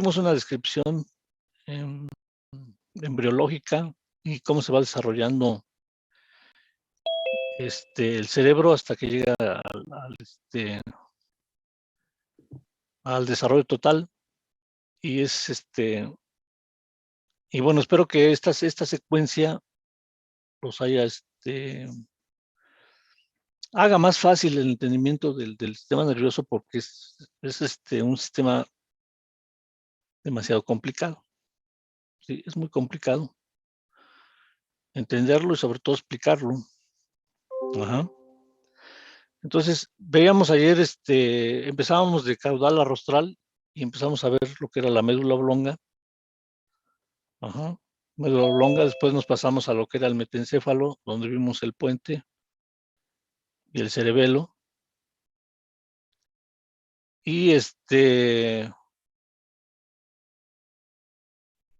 hacemos una descripción em, embriológica y cómo se va desarrollando el cerebro hasta que llega al desarrollo total. Y y bueno, espero que esta secuencia los haya, haga más fácil el entendimiento del sistema nervioso, porque es un sistema demasiado complicado. Sí, es muy complicado entenderlo y sobre todo explicarlo. Ajá. Entonces, veíamos ayer, empezábamos de caudal a rostral y empezamos a ver lo que era la médula oblonga. Ajá. Médula oblonga, después nos pasamos a lo que era el metencéfalo, donde vimos el puente y el cerebelo. Y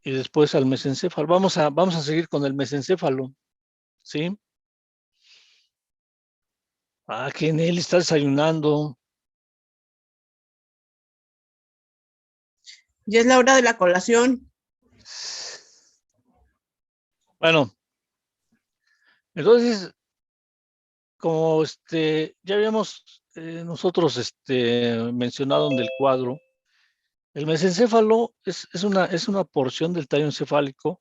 y después al mesencéfalo. Vamos a seguir con el mesencéfalo, ¿sí? Ah, que en él está desayunando. Ya es la hora de la colación. Bueno, entonces, como ya habíamos nosotros mencionado en el cuadro, el mesencéfalo es una porción del tallo encefálico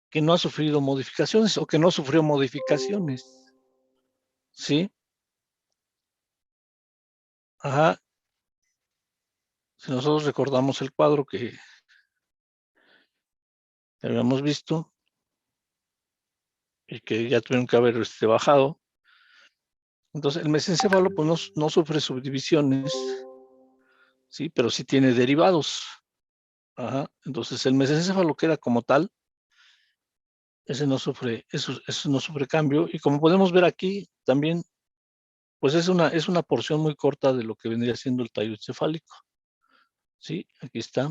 que no ha sufrido modificaciones o que no sufrió modificaciones, ¿sí? Ajá. Si nosotros recordamos el cuadro que habíamos visto y que ya tuvieron que haber bajado, entonces el mesencéfalo pues no sufre subdivisiones, ¿sí? Pero sí tiene derivados. Ajá. Entonces el mesencéfalo queda como tal, ese no sufre, eso no sufre cambio, y como podemos ver aquí también, pues es una porción muy corta de lo que vendría siendo el tallo encefálico. Sí, aquí está.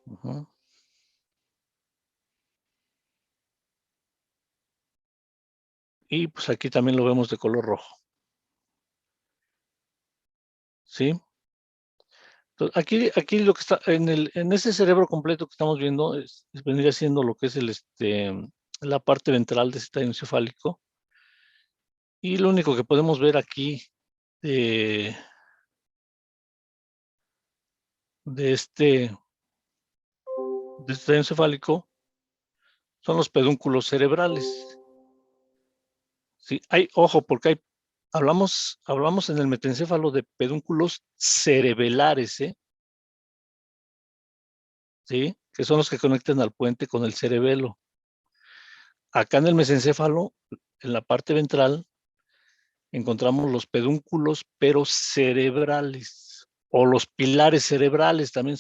Ajá. Y pues aquí también lo vemos de color rojo. ¿Sí? Entonces, aquí lo que está en ese cerebro completo que estamos viendo vendría siendo lo que es la parte ventral de este tallo encefálico. Y lo único que podemos ver aquí de este tallo encefálico son los pedúnculos cerebrales. Sí, ojo, porque hablamos en el metencéfalo de pedúnculos cerebelares, ¿sí? Que son los que conectan al puente con el cerebelo. Acá en el mesencéfalo, en la parte ventral, encontramos los pedúnculos pero cerebrales, o los pilares cerebrales, también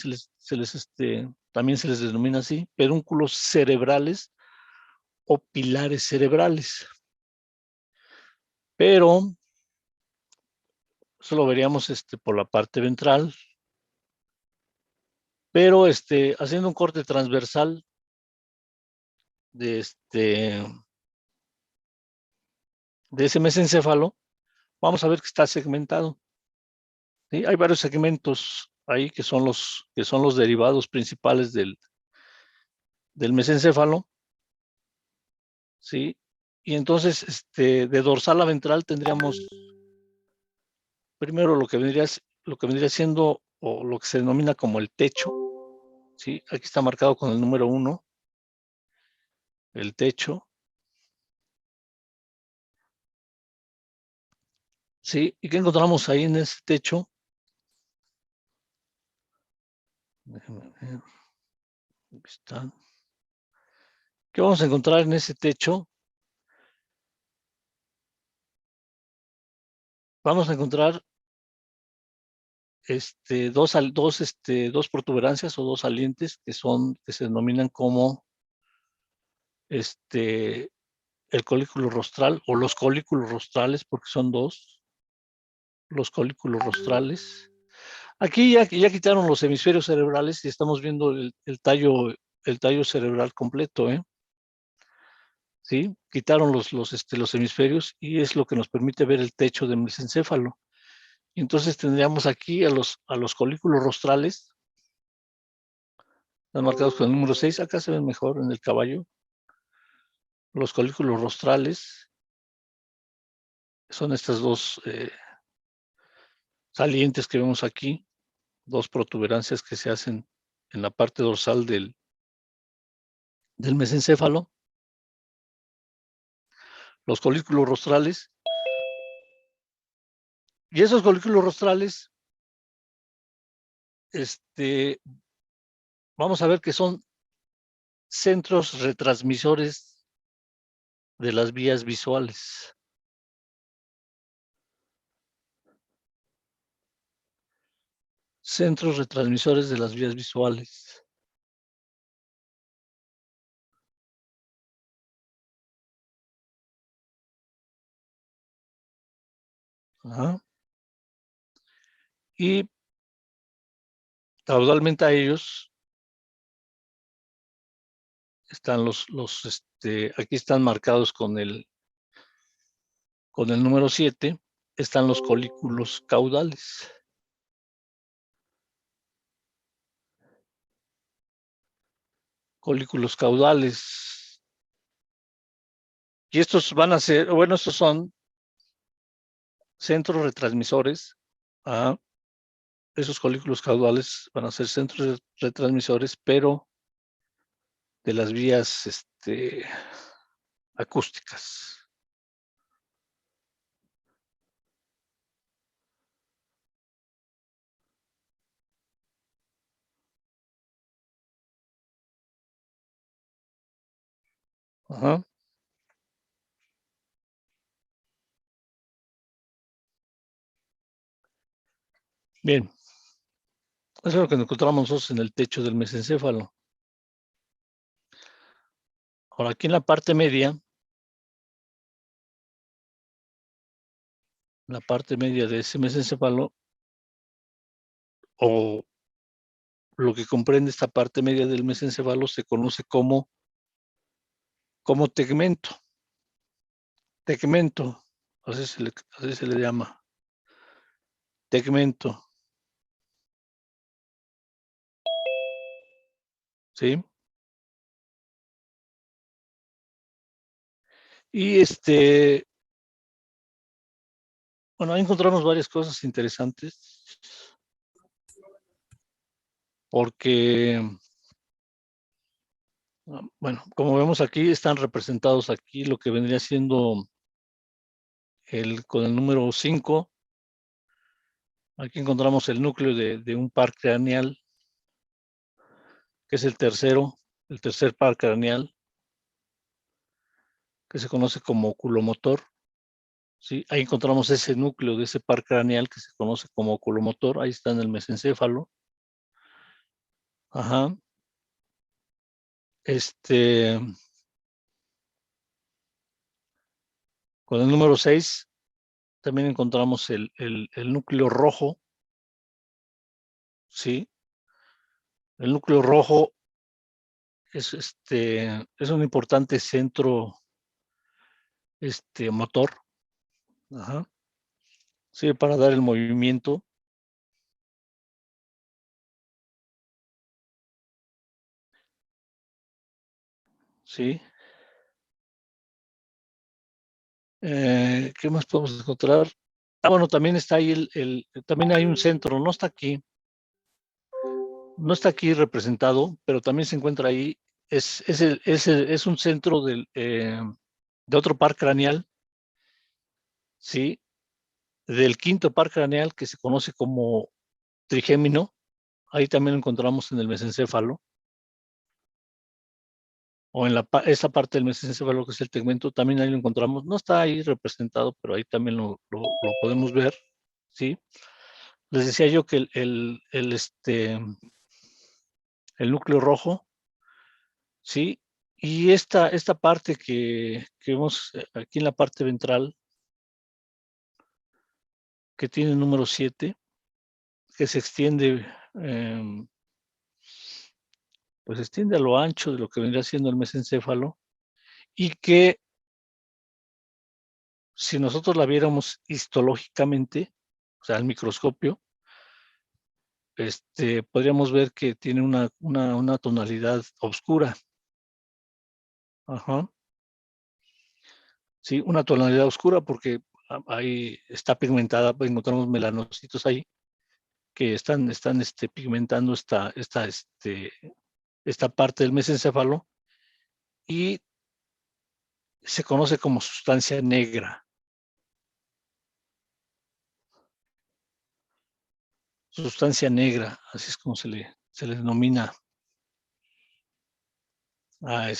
también se les denomina así, pedúnculos cerebrales o pilares cerebrales. Pero eso lo veríamos por la parte ventral, pero haciendo un corte transversal de de ese mesencéfalo, vamos a ver que está segmentado. ¿Sí? Hay varios segmentos ahí que son los derivados principales del mesencéfalo, ¿sí? Y entonces, de dorsal a ventral tendríamos primero lo que vendría siendo, o lo que se denomina como el techo, ¿sí? Aquí está marcado con el número 1, el techo, ¿sí? ¿Y qué encontramos ahí en ese techo? Déjenme ver. Aquí está. ¿Qué vamos a encontrar en ese techo? Vamos a encontrar dos protuberancias o dos salientes que se denominan como el colículo rostral o los colículos rostrales, porque son dos, los colículos rostrales. Aquí ya quitaron los hemisferios cerebrales y estamos viendo el tallo cerebral completo, ¿sí? Quitaron los hemisferios y es lo que nos permite ver el techo del mesencéfalo. Y entonces tendríamos aquí a los colículos rostrales, están marcados con el número 6, acá se ven mejor en el caballo. Los colículos rostrales son estas dos salientes que vemos aquí, dos protuberancias que se hacen en la parte dorsal del mesencéfalo. Los colículos rostrales. Y esos colículos rostrales, vamos a ver que son centros retransmisores de las vías visuales. Centros retransmisores de las vías visuales. Ajá. Y caudalmente a ellos están aquí están marcados con el número 7, están los colículos caudales. Colículos caudales. Y estos van a ser, bueno, estos son centros retransmisores. Esos colículos caudales van a ser centros retransmisores, pero de las vías acústicas. Ajá. Bien. Eso es lo que encontramos nosotros en el techo del mesencéfalo. Ahora, aquí en la parte media de ese mesencéfalo, o lo que comprende esta parte media del mesencéfalo, se conoce como tegmento. Tegmento, así se le llama. Tegmento. ¿Sí? Y bueno, ahí encontramos varias cosas interesantes, porque, bueno, como vemos aquí, están representados aquí lo que vendría siendo con el número 5. Aquí encontramos el núcleo de un par craneal, que es el tercer par craneal, que se conoce como oculomotor. ¿Sí? Ahí encontramos ese núcleo de ese par craneal que se conoce como oculomotor. Ahí está en el mesencéfalo. Ajá. Con el número 6 también encontramos el núcleo rojo. ¿Sí? El núcleo rojo es un importante centro motor. Ajá. Sirve para dar el movimiento. ¿Sí? ¿Qué más podemos encontrar? Bueno, también está ahí también hay un centro, no está aquí representado, pero también se encuentra ahí. Es un centro de otro par craneal, ¿sí? Del quinto par craneal, que se conoce como trigémino. Ahí también lo encontramos en el mesencéfalo, o en esa parte del mesencéfalo que es el tegmento, también ahí lo encontramos. No está ahí representado, pero ahí también lo podemos ver, ¿sí? Les decía yo que el núcleo rojo, ¿sí? Y esta parte que vemos aquí en la parte ventral, que tiene el número 7, que se extiende, pues se extiende a lo ancho de lo que vendría siendo el mesencéfalo, y que si nosotros la viéramos histológicamente, o sea, al microscopio, podríamos ver que tiene una tonalidad oscura. Ajá. Sí, una tonalidad oscura porque ahí está pigmentada, encontramos melanocitos ahí que están pigmentando esta parte del mesencéfalo y se conoce como sustancia negra. Sustancia negra, así es como se le denomina a a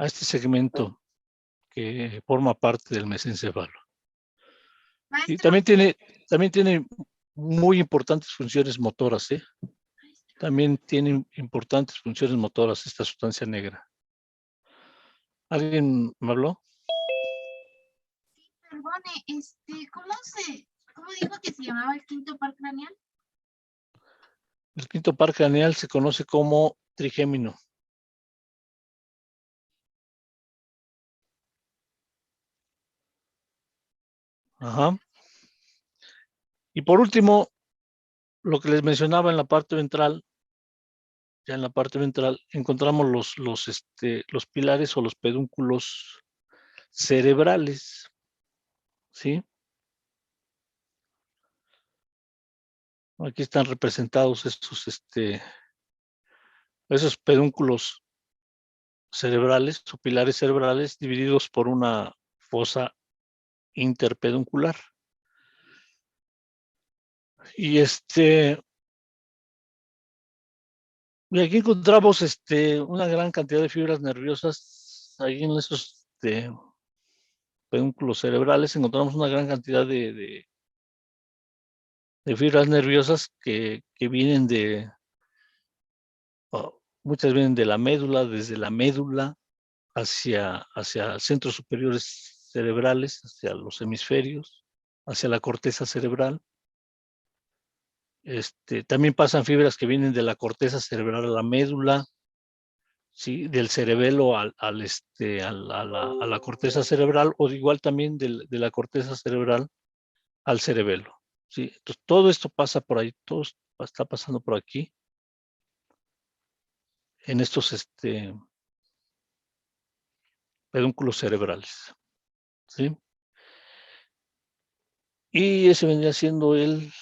este segmento que forma parte del mesencéfalo. Y Maestro, también tiene muy importantes funciones motoras, ¿eh? También tiene importantes funciones motoras esta sustancia negra. ¿Alguien me habló? perdone, ¿cómo dijo que se llamaba el quinto par craneal? El quinto par craneal se conoce como trigémino. Ajá. Y por último, lo que les mencionaba en la parte ventral, ya en la parte ventral encontramos los pilares o los pedúnculos cerebrales, ¿sí? Aquí están representados esos pedúnculos cerebrales o pilares cerebrales divididos por una fosa interpeduncular. Y y aquí encontramos una gran cantidad de fibras nerviosas. Ahí en esos pedúnculos cerebrales encontramos una gran cantidad de fibras nerviosas que vienen muchas vienen de la médula, desde la médula hacia centros superiores cerebrales, hacia los hemisferios, hacia la corteza cerebral. También pasan fibras que vienen de la corteza cerebral a la médula, ¿sí? Del cerebelo a la corteza cerebral, o igual también de la corteza cerebral al cerebelo, ¿sí? Entonces, todo esto pasa por ahí, todo está pasando por aquí, en estos pedúnculos cerebrales, ¿sí? Y ese vendría siendo el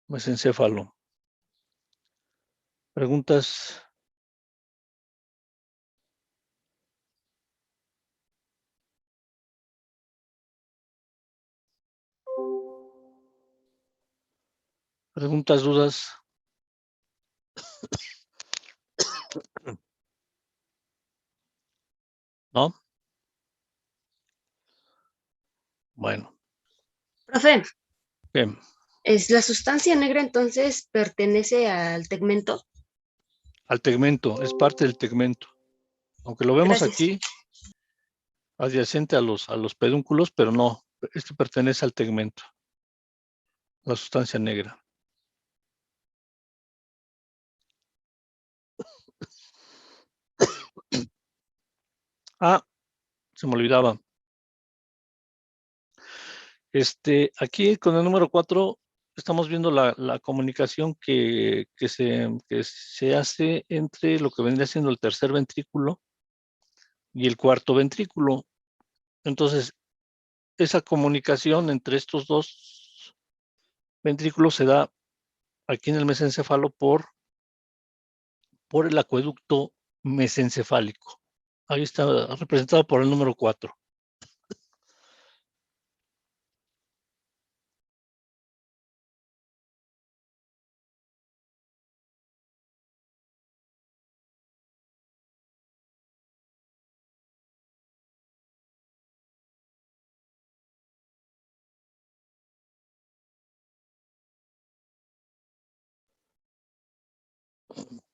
mesencéfalo. ¿Preguntas? ¿Preguntas, dudas? ¿No? Bueno, Profe, bien. ¿es la sustancia negra entonces pertenece al tegmento? Al tegmento, es parte del tegmento. Aunque lo vemos Gracias. aquí, adyacente a los pedúnculos, pero no, esto pertenece al tegmento, la sustancia negra. Ah, se me olvidaba. Aquí con el número 4 estamos viendo la comunicación que se hace entre lo que vendría siendo el tercer ventrículo y el cuarto ventrículo. Entonces, esa comunicación entre estos dos ventrículos se da aquí en el mesencéfalo por el acueducto mesencefálico. Ahí está representado por el número 4.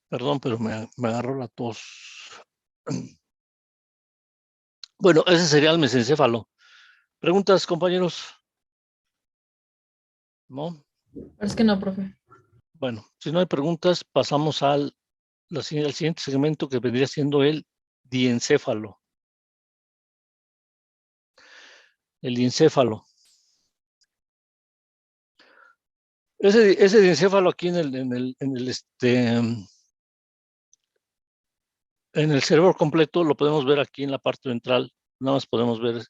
Perdón, pero me agarró la tos. Bueno, ese sería el mesencéfalo. ¿Preguntas, compañeros? ¿No? Es que no, profe. Bueno, si no hay preguntas, pasamos al siguiente segmento que vendría siendo el diencéfalo. El diencéfalo. Ese diencéfalo aquí en el cerebro completo lo podemos ver aquí en la parte ventral. Nada más podemos ver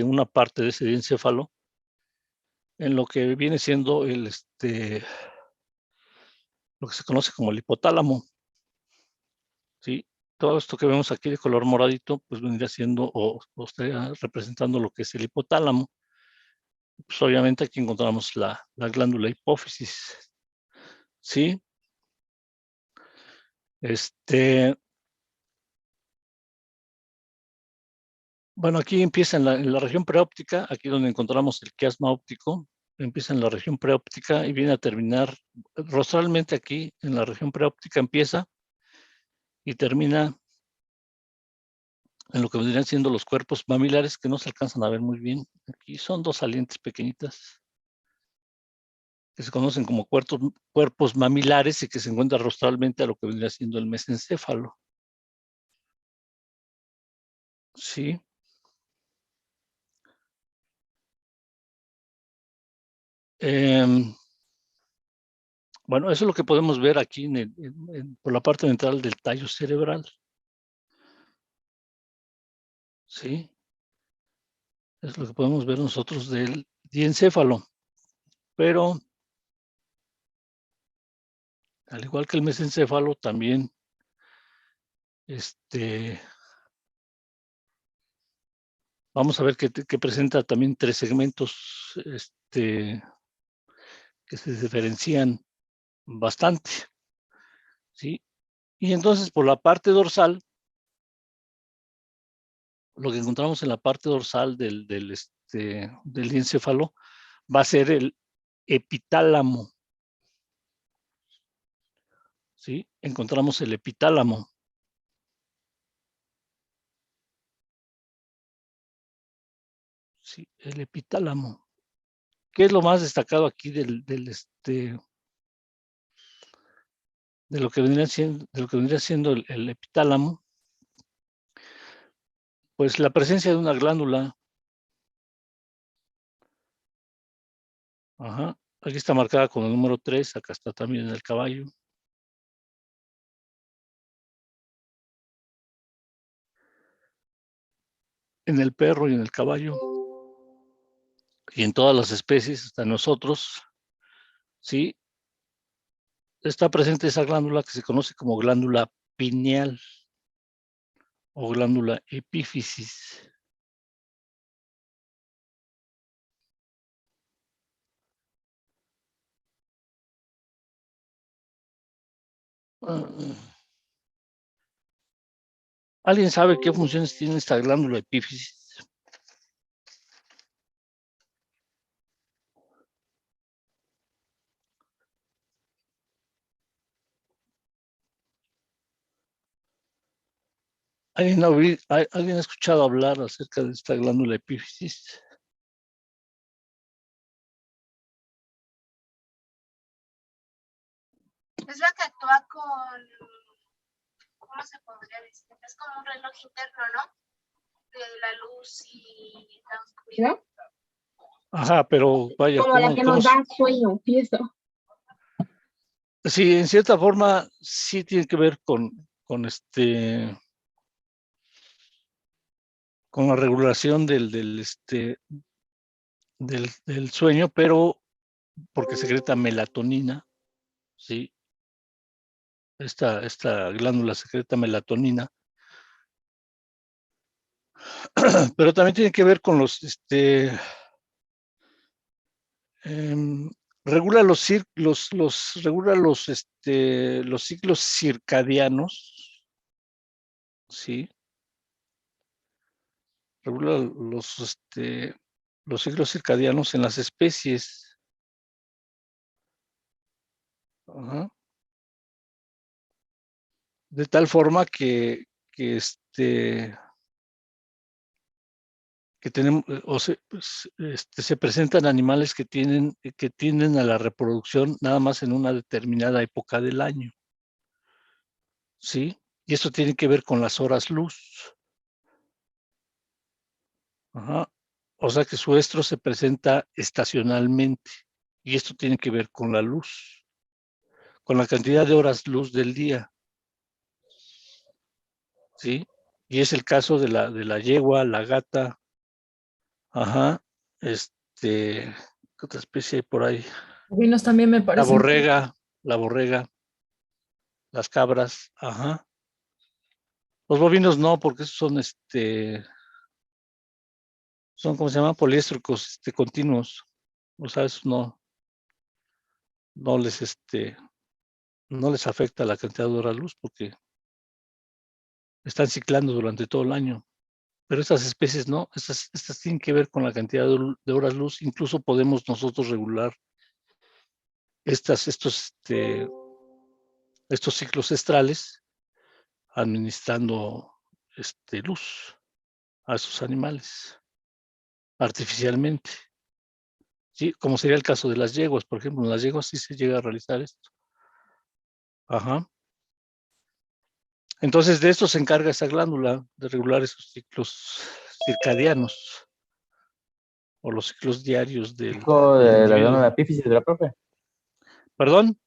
una parte de ese diencéfalo en lo que viene siendo lo que se conoce como el hipotálamo. ¿Sí? Todo esto que vemos aquí de color moradito, pues vendría siendo o estaría representando lo que es el hipotálamo. Pues obviamente aquí encontramos la glándula hipófisis. ¿Sí? Bueno, aquí empieza en la región preóptica, aquí donde encontramos el quiasma óptico, empieza en la región preóptica y viene a terminar rostralmente aquí en la región preóptica, empieza y termina en lo que vendrían siendo los cuerpos mamilares, que no se alcanzan a ver muy bien. Aquí son dos salientes pequeñitas que se conocen como cuerpos mamilares y que se encuentran rostralmente a lo que vendría siendo el mesencéfalo. Sí. Bueno, eso es lo que podemos ver aquí por la parte ventral del tallo cerebral. Sí. Es lo que podemos ver nosotros del diencéfalo. Pero, al igual que el mesencéfalo, también vamos a ver que presenta también tres segmentos que se diferencian bastante. ¿Sí? Y entonces, por la parte dorsal, lo que encontramos en la parte dorsal del diencéfalo va a ser el epitálamo. ¿Sí? Encontramos el epitálamo. Sí, el epitálamo. ¿Qué es lo más destacado aquí de lo que vendría siendo el epitálamo? Pues la presencia de una glándula. Ajá. Aquí está marcada con el número 3, acá está también en el caballo. En el perro y en el caballo. Y en todas las especies, hasta nosotros, ¿sí? Está presente esa glándula que se conoce como glándula pineal o glándula epífisis. ¿Alguien sabe qué funciones tiene esta glándula epífisis? ¿Alguien ha escuchado hablar acerca de esta glándula epífisis? Es la que actúa con, ¿cómo se podría decir? Es como un reloj interno, ¿no? De la luz y la oscuridad. Ajá, pero vaya, Como la que nos da sueño y eso. Sí, en cierta forma sí tiene que ver con con la regulación del sueño, pero porque secreta melatonina, ¿sí? Esta glándula secreta melatonina, pero también tiene que ver con regula regula los ciclos circadianos, ¿sí? Regula los ciclos circadianos en las especies. Ajá. De tal forma que que tenemos, se presentan animales que tienden a la reproducción nada más en una determinada época del año. ¿Sí? Y esto tiene que ver con las horas luz. Ajá. O sea que su estro se presenta estacionalmente. Y esto tiene que ver con la luz, con la cantidad de horas luz del día. ¿Sí? Y es el caso de la yegua, la gata. Ajá. ¿Qué otra especie hay por ahí? Bovinos también me La parece. borrega, las cabras. Ajá. Los bovinos no, porque esos son, ¿cómo se llama? Poliéstricos, continuos. O sea, eso no les, no les afecta la cantidad de horas luz porque están ciclando durante todo el año. Pero estas especies no, estas tienen que ver con la cantidad de horas luz. Incluso podemos nosotros regular estos ciclos estrales administrando luz a esos animales artificialmente. ¿Sí? Como sería el caso de las yeguas, por ejemplo. En las yeguas sí se llega a realizar esto. Ajá. Entonces, de esto se encarga esa glándula, de regular esos ciclos circadianos o los ciclos diarios del Chico de la individuo. glándula epífisis de la profe. ¿Perdón?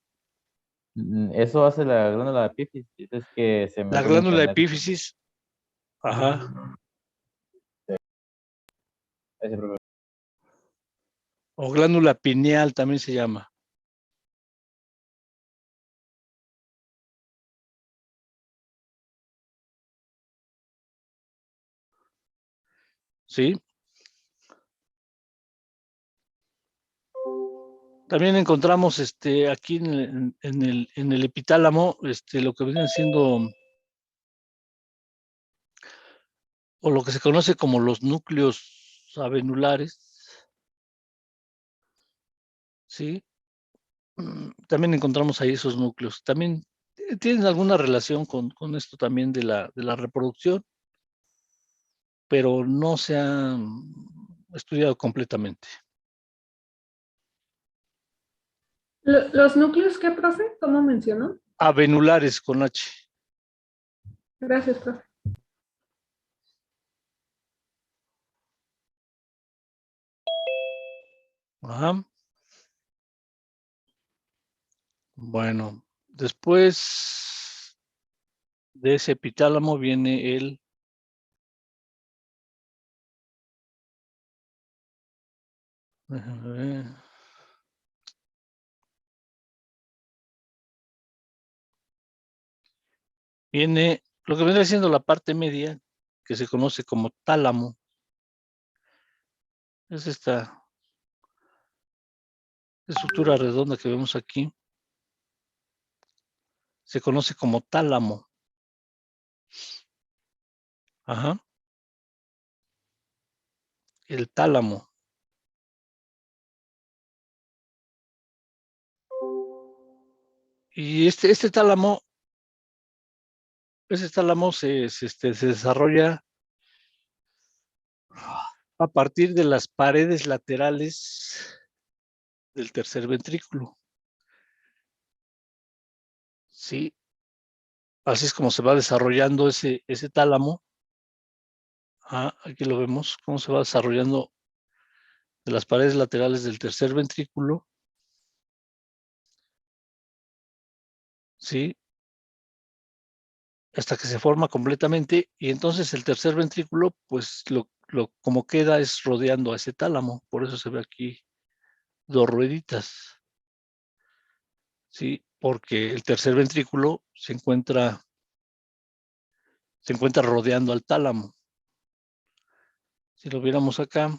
Eso hace la glándula epífisis. Es que se me La fue el glándula internet. epífisis. Ajá. Ese, profe. O glándula pineal también se llama. ¿Sí? También encontramos aquí en el epitálamo lo que viene siendo o lo que se conoce como los núcleos avenulares. ¿Sí? También encontramos ahí esos núcleos. También tienen alguna relación con esto también de la reproducción, pero no se ha estudiado completamente. ¿Los núcleos qué, profe? ¿Cómo mencionó? Avenulares con H. Gracias, profe. Ajá. Bueno, después de ese epitálamo viene el déjame ver. Viene lo que viene siendo la parte media, que se conoce como tálamo. Es esta estructura redonda que vemos aquí. Se conoce como tálamo. Ajá. El tálamo. Y este tálamo se desarrolla a partir de las paredes laterales del tercer ventrículo. Sí, así es como se va desarrollando ese tálamo. Aquí lo vemos, cómo se va desarrollando de las paredes laterales del tercer ventrículo. Sí, hasta que se forma completamente y entonces el tercer ventrículo, pues como queda es rodeando a ese tálamo. Por eso se ve aquí dos rueditas. Sí, porque el tercer ventrículo se encuentra rodeando al tálamo. Si lo viéramos acá,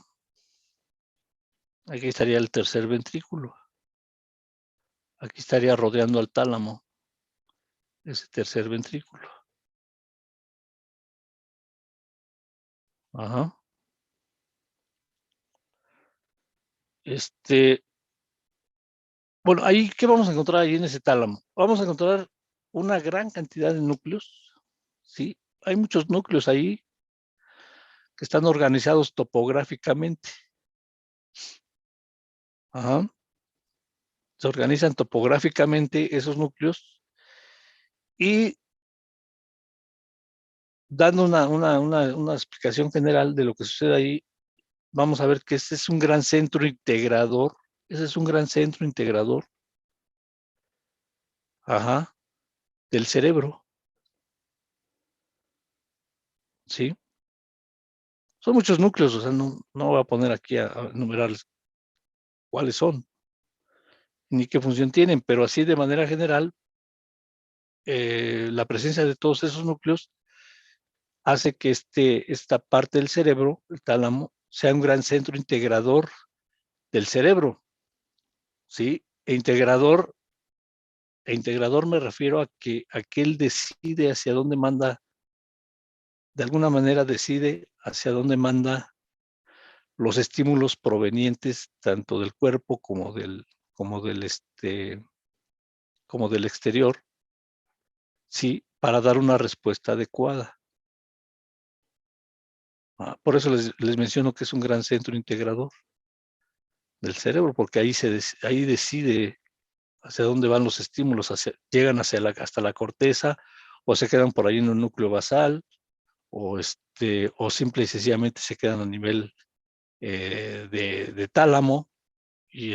aquí estaría el tercer ventrículo. Aquí estaría rodeando al tálamo, ese tercer ventrículo. Ajá. Bueno, ahí, ¿qué vamos a encontrar ahí en ese tálamo? Vamos a encontrar una gran cantidad de núcleos, ¿sí? Hay muchos núcleos ahí que están organizados topográficamente. Ajá. Se organizan topográficamente esos núcleos y dando una explicación general de lo que sucede ahí, vamos a ver que este es un gran centro integrador. Ese es un gran centro integrador, ajá, del cerebro, ¿sí? Son muchos núcleos, o sea, no voy a poner aquí a enumerarles cuáles son, ni qué función tienen, pero así de manera general, la presencia de todos esos núcleos hace que esta parte del cerebro, el tálamo, sea un gran centro integrador del cerebro, ¿sí? E integrador me refiero a que él decide hacia dónde manda, de alguna manera decide hacia dónde manda los estímulos provenientes tanto del cuerpo como del exterior, ¿sí? Para dar una respuesta adecuada. Por eso les menciono que es un gran centro integrador del cerebro, porque ahí decide hacia dónde van los estímulos, llegan hasta la corteza, o se quedan por ahí en un núcleo basal, o simple y sencillamente se quedan a nivel de tálamo, y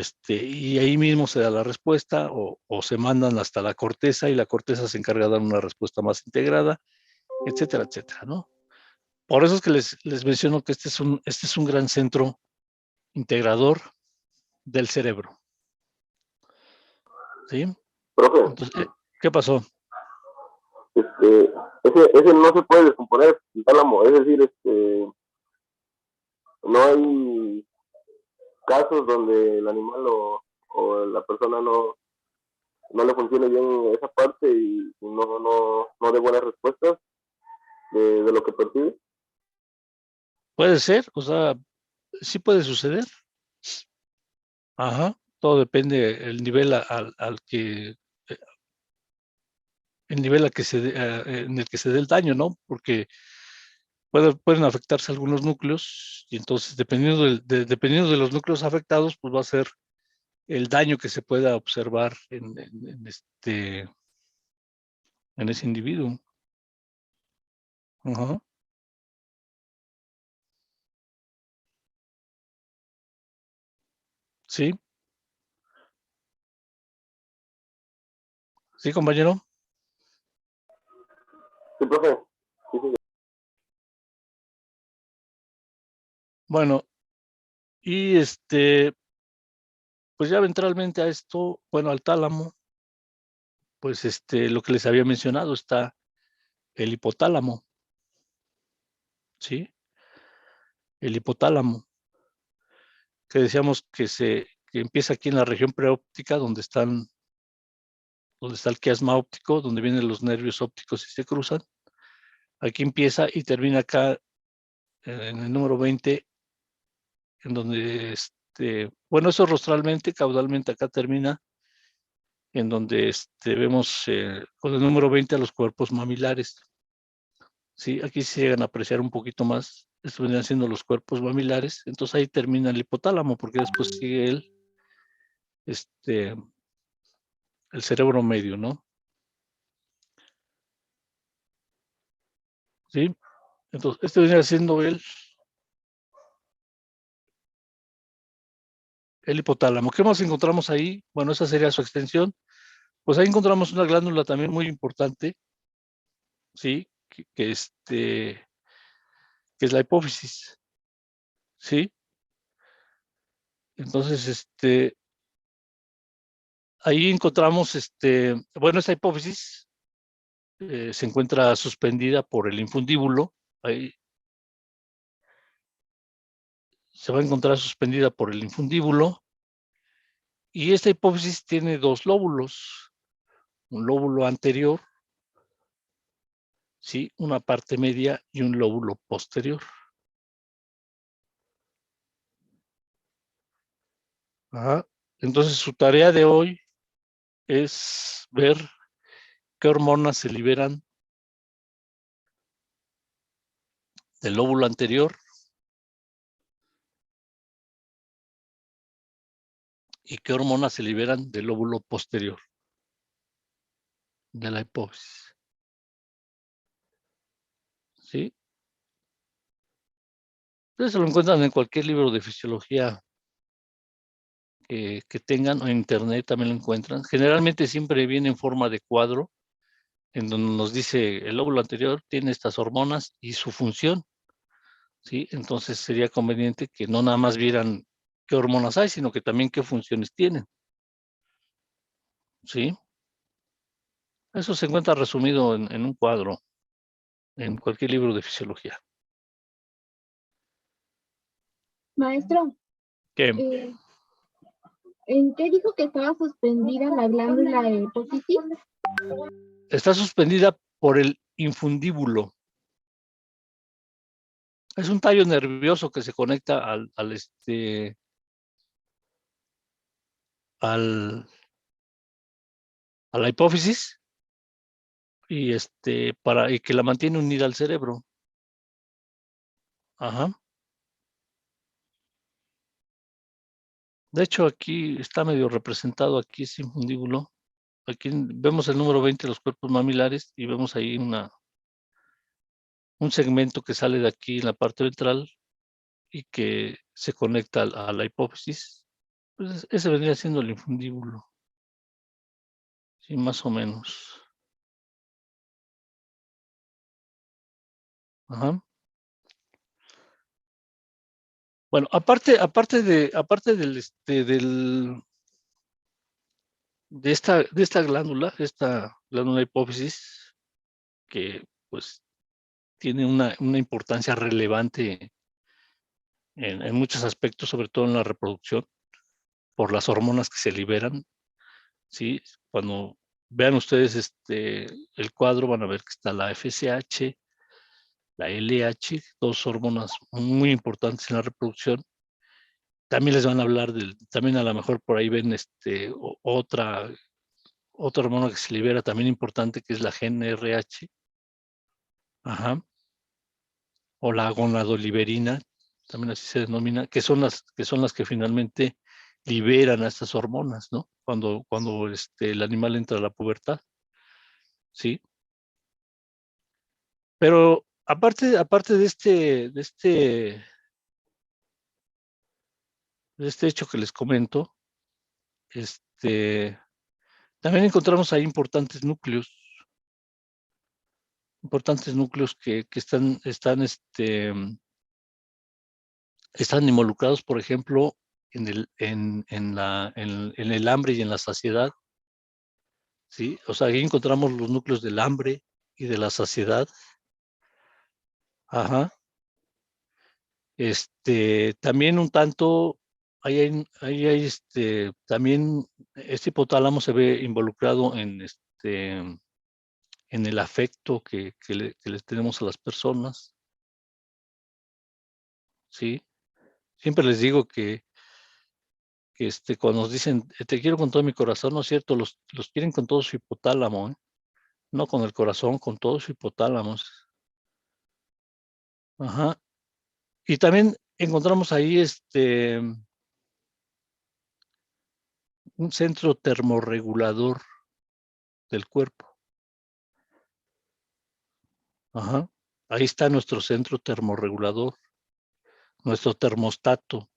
ahí mismo se da la respuesta, o se mandan hasta la corteza, y la corteza se encarga de dar una respuesta más integrada, etcétera, etcétera, ¿no? Por eso es que les menciono que este es un gran centro integrador del cerebro, ¿sí? Profe, Entonces, ¿qué pasó? ese no se puede descomponer el tálamo, es decir, no hay casos donde el animal o la persona no le funcione bien esa parte y no dé buenas respuestas de lo que percibe. Puede ser, o sea, sí puede suceder. Ajá, todo depende el nivel el nivel en el que se dé el daño, ¿no? Porque pueden afectarse algunos núcleos y entonces dependiendo de los núcleos afectados, pues va a ser el daño que se pueda observar en ese individuo. Ajá. Sí, sí, compañero. Sí, profe. Sí, sí. Bueno, y pues ya ventralmente a esto, bueno, al tálamo, pues lo que les había mencionado está el hipotálamo, ¿sí? El hipotálamo, que decíamos que empieza aquí en la región preóptica, donde está el quiasma óptico, donde vienen los nervios ópticos y se cruzan. Aquí empieza y termina acá en el número 20, en donde, bueno, eso rostralmente, caudalmente acá termina, en donde vemos con el número 20 a los cuerpos mamilares. Sí, aquí se llegan a apreciar un poquito más. Esto vendrían siendo los cuerpos mamilares. Entonces ahí termina el hipotálamo, porque después sigue el cerebro medio, ¿no? Sí. Entonces, vendría siendo el hipotálamo. ¿Qué más encontramos ahí? Bueno, esa sería su extensión. Pues ahí encontramos una glándula también muy importante, ¿sí? Que es la hipófisis, ¿sí? Entonces, ahí encontramos, bueno, esta hipófisis se encuentra suspendida por el infundíbulo. Ahí se va a encontrar suspendida por el infundíbulo. Y esta hipófisis tiene dos lóbulos, un lóbulo anterior, ¿sí? Una parte media y un lóbulo posterior. Ajá. Entonces, su tarea de hoy es ver qué hormonas se liberan del lóbulo anterior y qué hormonas se liberan del lóbulo posterior de la hipófisis. ¿Sí? Ustedes se lo encuentran en cualquier libro de fisiología que tengan, o en internet también lo encuentran. Generalmente siempre viene en forma de cuadro, en donde nos dice el lóbulo anterior tiene estas hormonas y su función. ¿Sí? Entonces sería conveniente que no nada más vieran qué hormonas hay, sino que también qué funciones tienen. ¿Sí? Eso se encuentra resumido en un cuadro, en cualquier libro de fisiología. Maestro, ¿Qué? ¿en qué dijo que estaba suspendida la glándula de hipófisis? Está suspendida por el infundíbulo. Es un tallo nervioso que se conecta a la hipófisis y y que la mantiene unida al cerebro. Ajá. De hecho, aquí está medio representado aquí ese infundíbulo. Aquí vemos el número 20 de los cuerpos mamilares y vemos ahí un segmento que sale de aquí en la parte ventral y que se conecta a la hipófisis. Pues ese vendría siendo el infundíbulo. Sí, más o menos. Ajá. Bueno, aparte de esta glándula hipófisis, que pues tiene una importancia relevante en muchos aspectos, sobre todo en la reproducción, por las hormonas que se liberan, ¿sí? Cuando vean ustedes el cuadro, van a ver que está la FSH, la LH, dos hormonas muy importantes en la reproducción. También les van a hablar también a lo mejor por ahí ven otra hormona que se libera también importante, que es la GnRH, ajá, o la gonadoliberina, también así se denomina, que son las que finalmente liberan a estas hormonas, ¿no? Cuando el animal entra a la pubertad, ¿sí? Pero aparte de este hecho que les comento, también encontramos ahí importantes núcleos que están involucrados, por ejemplo, en el hambre y en la saciedad, ¿sí? O sea, ahí encontramos los núcleos del hambre y de la saciedad. Ajá. También un tanto, también este hipotálamo se ve involucrado en el afecto que les tenemos a las personas, ¿sí? Siempre les digo que cuando nos dicen, te quiero con todo mi corazón, no es cierto, los quieren con todo su hipotálamo, ¿eh? No con el corazón, con todo su hipotálamo. Ajá. Y también encontramos ahí un centro termorregulador del cuerpo. Ajá. Ahí está nuestro centro termorregulador, nuestro termostato.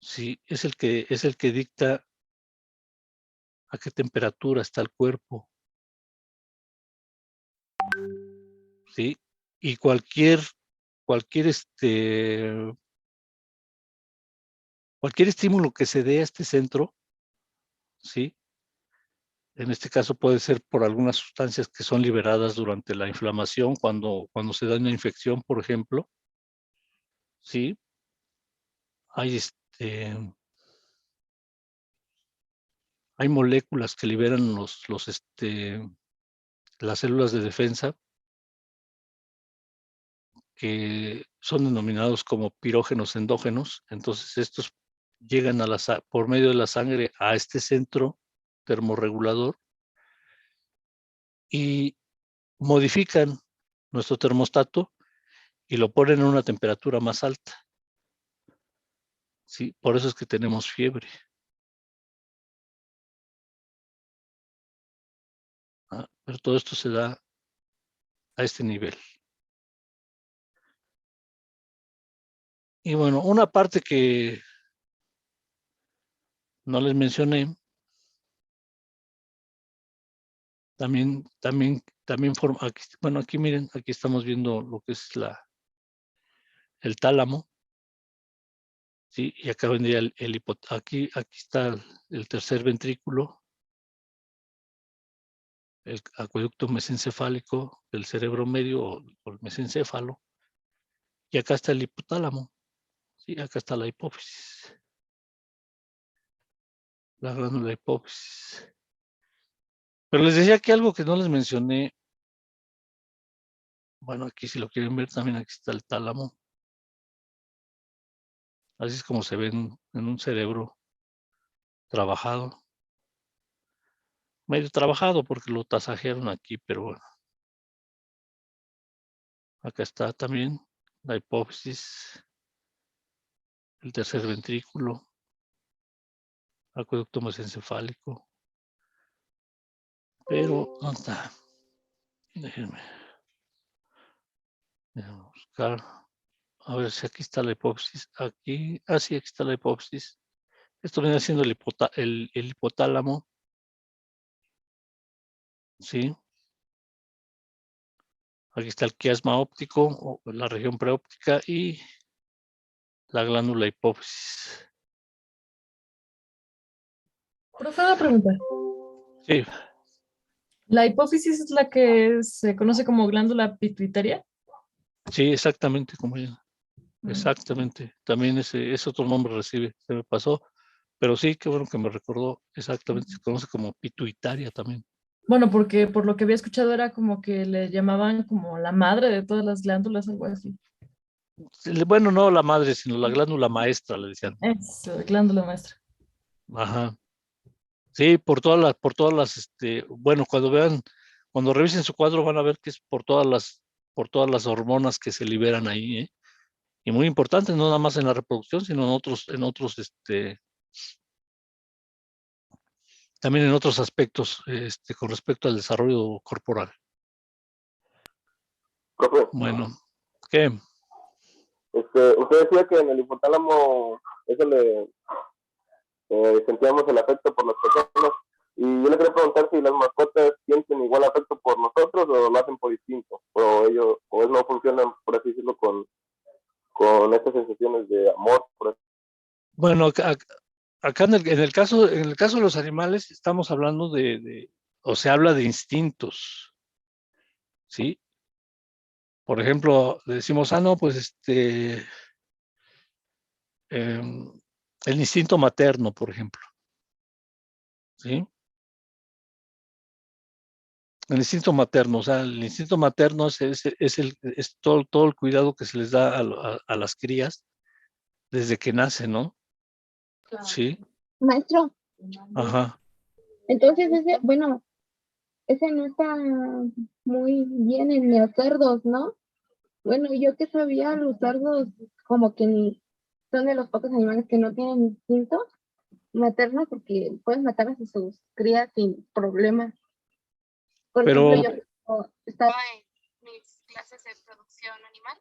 Sí, es el que dicta a qué temperatura está el cuerpo. ¿Sí? Y cualquier estímulo que se dé a este centro, ¿sí? En este caso puede ser por algunas sustancias que son liberadas durante la inflamación, cuando se da una infección, por ejemplo, ¿sí? Hay moléculas que liberan las células de defensa, que son denominados como pirógenos endógenos. Entonces estos llegan por medio de la sangre a este centro termorregulador y modifican nuestro termostato y lo ponen a una temperatura más alta, ¿sí? Por eso es que tenemos fiebre. Pero todo esto se da a este nivel. Y bueno, una parte que no les mencioné, también forma, aquí, bueno, aquí miren, aquí estamos viendo lo que es el tálamo, ¿sí? Y acá vendría aquí está el tercer ventrículo, el acueducto mesencefálico del cerebro medio o el mesencéfalo, y acá está el hipotálamo, ¿sí? Acá está la hipófisis, la glándula hipófisis. Pero les decía que algo que no les mencioné, bueno, aquí si lo quieren ver, también aquí está el tálamo. Así es como se ve en un cerebro trabajado. Medio trabajado porque lo tasajearon aquí, pero bueno. Acá está también la hipófisis, el tercer ventrículo, acueducto mesencefálico. Pero, ¿dónde está? Déjenme buscar. A ver si aquí está la hipófisis. Aquí, sí, aquí está la hipófisis. Esto viene siendo el hipotálamo. ¿Sí? Aquí está el quiasma óptico, o la región preóptica, y la glándula hipófisis. Profe, una pregunta. Sí, ¿La hipófisis es la que se conoce como glándula pituitaria? sí, exactamente, como ya. Exactamente. También ese otro nombre recibe, se me pasó. Pero sí, qué bueno que me recordó. Exactamente, se conoce como pituitaria también. Bueno, porque por lo que había escuchado era como que le llamaban como la madre de todas las glándulas, algo así. Bueno, no la madre, sino la glándula maestra, le decían. Es glándula maestra. Ajá. Sí, por todas las, bueno, cuando revisen su cuadro van a ver que es por todas las hormonas que se liberan ahí, ¿eh? Y muy importante, no nada más en la reproducción, sino también en otros aspectos, con respecto al desarrollo corporal. Profe, Bueno, ¿qué? usted decía que en el hipotálamo eso sentíamos el afecto por las personas. Y yo le quería preguntar si las mascotas sienten igual afecto por nosotros o lo hacen por distinto, o ellos no funcionan, por así decirlo, con estas sensaciones de amor. Bueno, acá en el caso de los animales estamos hablando o se habla de instintos, ¿sí? Por ejemplo, decimos, no, pues el instinto materno, por ejemplo, ¿sí? El instinto materno, o sea, el instinto materno es todo el cuidado que se les da a las crías desde que nacen, ¿no? Sí, Maestro, ajá. entonces ese no está muy bien en los cerdos, ¿no? Bueno, yo que sabía, los cerdos como que son de los pocos animales que no tienen instinto materno porque pueden matar a sus crías sin problema. Por ejemplo, Pero, yo estaba En mis clases de producción animal,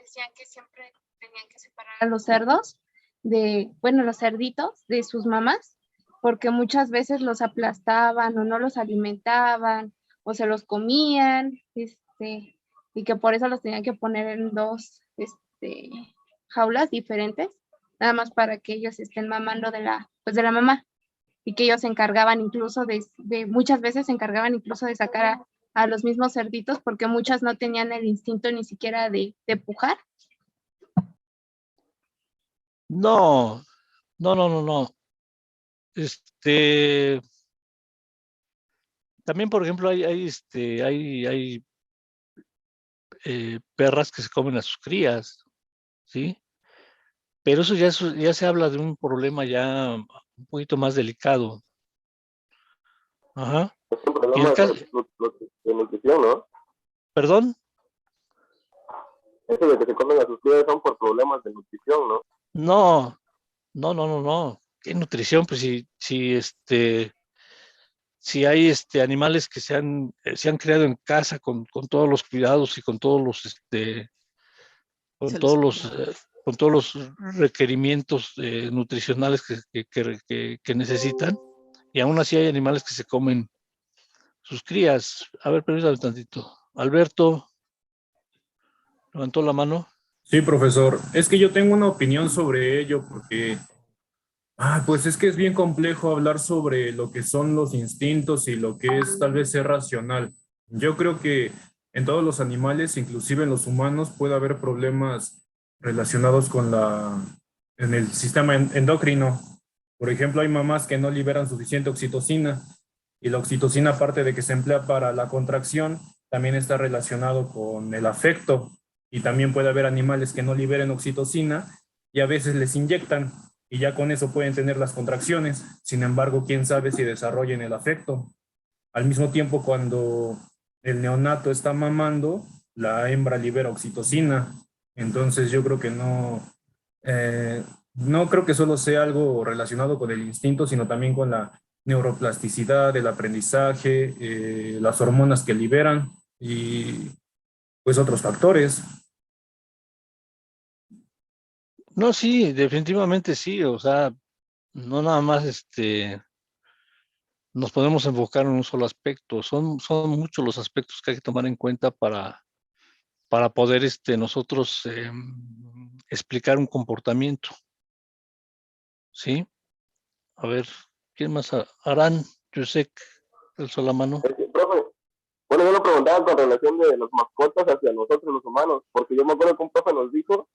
decían que siempre tenían que separar a los cerdos los cerditos de sus mamás, porque muchas veces los aplastaban o no los alimentaban o se los comían, y que por eso los tenían que poner en dos, jaulas diferentes, nada más para que ellos estén mamando de la mamá, y que ellos se encargaban incluso muchas veces se encargaban incluso de sacar a los mismos cerditos, porque muchas no tenían el instinto ni siquiera de pujar. no, no. También, por ejemplo, hay perras que se comen a sus crías, ¿sí? Pero eso ya se habla de un problema ya un poquito más delicado. Ajá. Es un Y el problema caso, de nutrición, ¿no? perdón, Eso de que se comen a sus crías son por problemas de nutrición, ¿no? No, no. ¿Qué nutrición? Pues si hay animales que se han creado en casa con todos los cuidados y con Se los todos los, come. eh, con todos los requerimientos nutricionales que necesitan, y aún así hay animales que se comen sus crías. A ver, permítame tantito. Alberto levantó la mano. Sí, profesor. Es que yo tengo una opinión sobre ello porque, pues es que es bien complejo hablar sobre lo que son los instintos y lo que es tal vez ser racional. Yo creo que en todos los animales, inclusive en los humanos, puede haber problemas relacionados en el sistema endocrino. Por ejemplo, hay mamás que no liberan suficiente oxitocina y la oxitocina, aparte de que se emplea para la contracción, también está relacionado con el afecto. Y también puede haber animales que no liberen oxitocina y a veces les inyectan y ya con eso pueden tener las contracciones. Sin embargo, quién sabe si desarrollen el afecto. Al mismo tiempo, cuando el neonato está mamando, la hembra libera oxitocina. Entonces yo creo que no creo que solo sea algo relacionado con el instinto, sino también con la neuroplasticidad, el aprendizaje, las hormonas que liberan y pues otros factores. No, sí, definitivamente sí. O sea, no nada más nos podemos enfocar en un solo aspecto. Son muchos los aspectos que hay que tomar en cuenta para poder nosotros explicar un comportamiento. ¿Sí? A ver, ¿quién más? Arán, Yusek, alzó la mano. Profe, bueno, yo lo preguntaba con relación de las mascotas hacia nosotros los humanos, porque yo me acuerdo que un profe nos dijo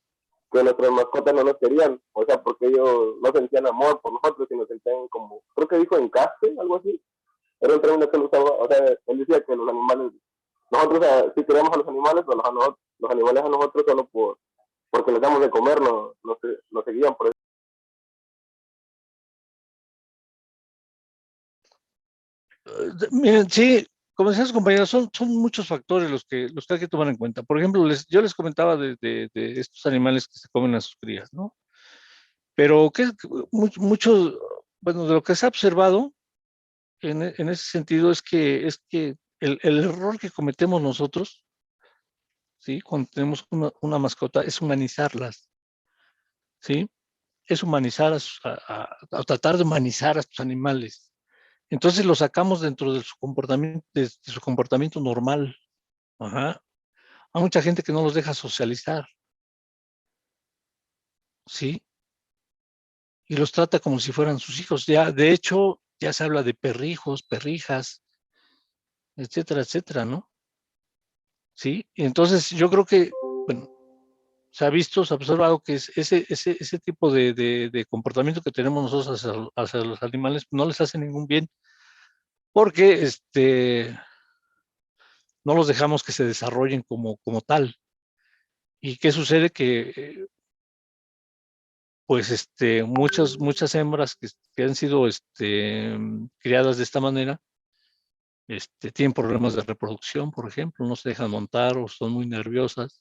que nuestras mascotas no nos querían, o sea, porque ellos no sentían amor por nosotros, sino sentían como, creo que dijo encaste, algo así. Era un término que él usaba, o sea, él decía que los animales, nosotros, o sea, si queremos a los animales, pues los animales a nosotros solo porque les damos de comer, nos seguían por eso. Miren, sí, como decían sus compañeros, son muchos factores los que hay que tomar en cuenta. Por ejemplo, yo les comentaba de estos animales que se comen a sus crías, ¿no? Pero mucho, bueno, de lo que se ha observado en ese sentido es que el error que cometemos nosotros, ¿sí? Cuando tenemos una mascota, es humanizarlas, ¿sí? Es humanizar a tratar de humanizar a estos animales. Entonces lo sacamos dentro de su comportamiento normal. Ajá. Hay mucha gente que no los deja socializar, ¿sí? Y los trata como si fueran sus hijos. Ya, de hecho, ya se habla de perrijos, perrijas, etcétera, etcétera, ¿no? Sí. Y entonces yo creo que, bueno, se ha visto, se ha observado que ese tipo de comportamiento que tenemos nosotros hacia los animales no les hace ningún bien, porque no los dejamos que se desarrollen como tal. ¿Y qué sucede? Que pues muchas hembras que han sido criadas de esta manera, tienen problemas de reproducción, por ejemplo, no se dejan montar o son muy nerviosas.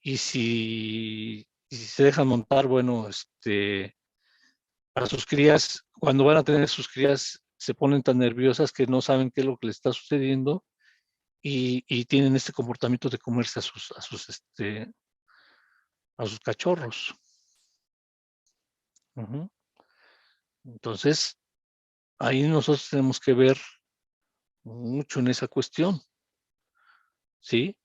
Y si se dejan montar, bueno, para sus crías, cuando van a tener sus crías, se ponen tan nerviosas que no saben qué es lo que les está sucediendo y tienen este comportamiento de comerse a sus cachorros. Ujú. Entonces, ahí nosotros tenemos que ver mucho en esa cuestión, ¿sí?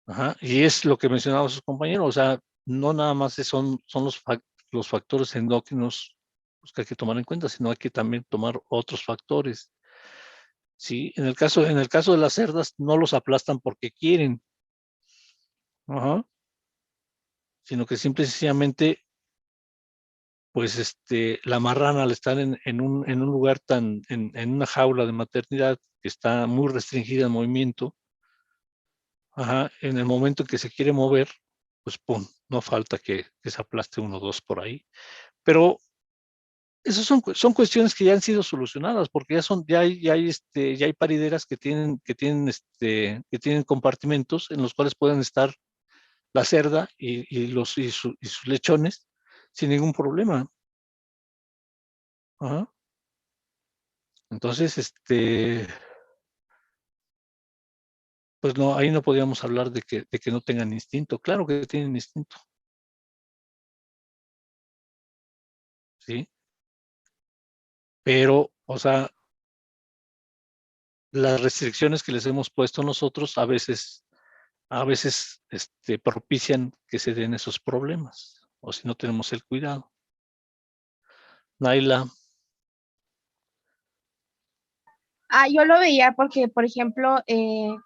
Ajá. Y es lo que mencionaban sus compañeros, o sea, no nada más son los factores endócrinos los que hay que tomar en cuenta, sino hay que también tomar otros factores, ¿sí? En el caso de las cerdas, no los aplastan porque quieren, ajá, sino que simple y sencillamente, pues, la marrana al estar en un lugar en una jaula de maternidad que está muy restringida en movimiento, ajá, en el momento en que se quiere mover, pues pum, no falta que se aplaste uno o dos por ahí. Pero esas son cuestiones que ya han sido solucionadas, porque ya hay parideras que tienen compartimentos en los cuales pueden estar la cerda y sus lechones sin ningún problema. Ajá. Entonces, pues no, ahí no podíamos hablar de que no tengan instinto. Claro que tienen instinto. ¿Sí? Pero, o sea, las restricciones que les hemos puesto nosotros a veces propician que se den esos problemas, o si no tenemos el cuidado. Naila, Yo lo veía porque, por ejemplo,